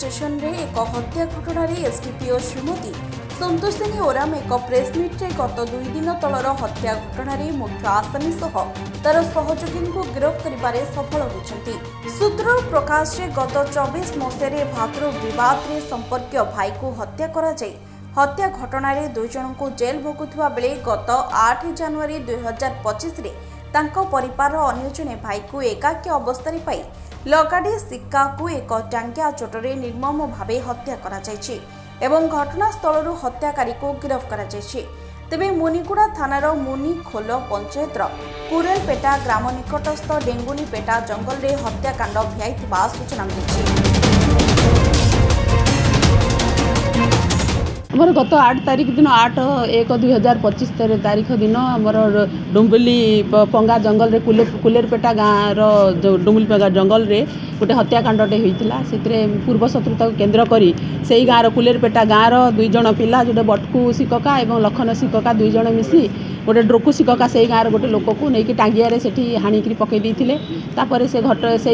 Station रे एक हत्या घटन एसडीपीओ श्रीमती संतोषिनी ओराम एक प्रेसमिट्रे गत 2 दिन तलर हत्या घटन मुख्य आसामी सह तार सहयोगी को गिरफ्त कर सफल होती। सूत्र प्रकाश गत 24 मसीह भातृ बद संपर्क भाई को हत्या हत्या घटन 2 जन को जेल भोगुवा बेले गत 8 जनवरी 2025 परिवार अन्य जने भाई को एकाकी अवस्था पाई लगाड़ी सिक्का को एक टांगिया चोटरे निर्मम भावे हत्या कराଯାଇଛି एवं घटनास्थल हत्याकारी को गिरफ्त कराଯାଇଛି। तेबे मुनिगुड़ा थानार मुनिखोल पंचायतर कुरेलपेटा ग्राम निकटस्थ डेंगुनीपेटा जंगल रे हत्याकांड भियाइथिबा सूचना मिली। आमर गत 8 तारिख दिन 8/1/2025 तारिख दिन आमर डुम्बुली पंगा जंगल रे कुलेरपेटा गाँव डुम्बुली पंगा जंगल रे गोटे हत्याकांडटे होता से पूर्व शत्रुता केन्द्र करी से गाँव कुलेरपेटा गाँव 2 जन पिला जो बटकू शिकका और लखन शिकका 2 जन मिसी गोटे ड्रोकू शिकका से गाँव गोटे लोक को लेकिन टांगिया से हाणिकी पकई से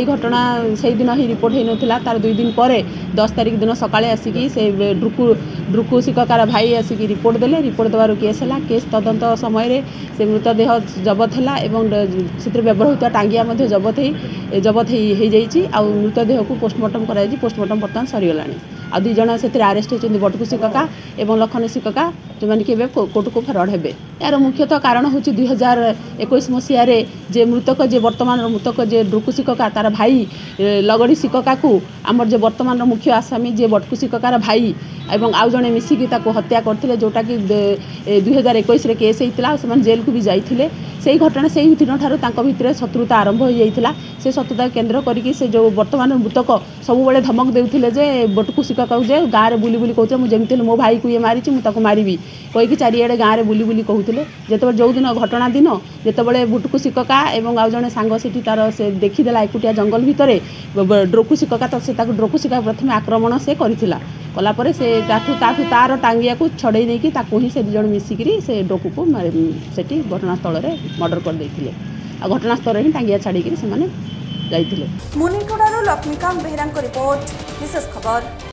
घटना से दिन ही रिपोर्ट होता तार 2 दिन पर 10 तारिख दिन सकाळे आसिकी से ड्रुकू शिककार भाई आसिक रिपोर्ट देले। रिपोर्ट देवार केस है केस तदंत समय से मृतदेह जबत है व्यवहृत टांगिया जबत हो मृतदेह को पोस्टमार्टम कर पोस्टमार्टम बर्तमान सरीगला। आ 2 जन से आरेस्ट होती बटकू शिकका और लखन शिकका जो मैंने कि कोर्ट को फरवर्ड हेबे। यार मुख्यतः कारण हूँ 2021 मसीह जे मृतक जे वर्तमान मृतक जे ड्रुकू शिकका तार भाई लगड़ी शिकका को आमर जे वर्तमान मुख्य आसामी जे बटकू शिककार भाई एवं आउ जड़े मिसिकी हत्या करते जोटा कि 2021 केस होता से जेल को भी जाइए। से घटना से दिन ठार भितर शत्रुता आरंभ हो जाता से शत्रुता केन्द्र करके से जो वर्तमान मृतक सब बड़े धमक देउथिले जे बटकू शिकका जे गाँव में बुली बुली कहते मुझे मो भाई को ये मारी मुझे मारी कहीकि चारिड़े गाँव में बुली बुली कहते जिते जो दिन घटना दिन जिते बुटकू शिकका और आउ जड़े सांग से तार से देखीदेला एकुटिया जंगल भितर ड्रोकू शिकका तो से ड्रोकू शिकका प्रथम आक्रमण से करथिला कलापर से तार टांगिया को छड़े नहीं ही से 2 जन मिसिकी से ड्रोकू को सेठी घटनास्थल में मर्डर कर देथिले आ घटनास्थल ही टांगिया छाड़ी से जाइथिले। मुनिगुड़ारू लक्ष्मीकांत बेहरा रिपोर्ट विशेष खबर।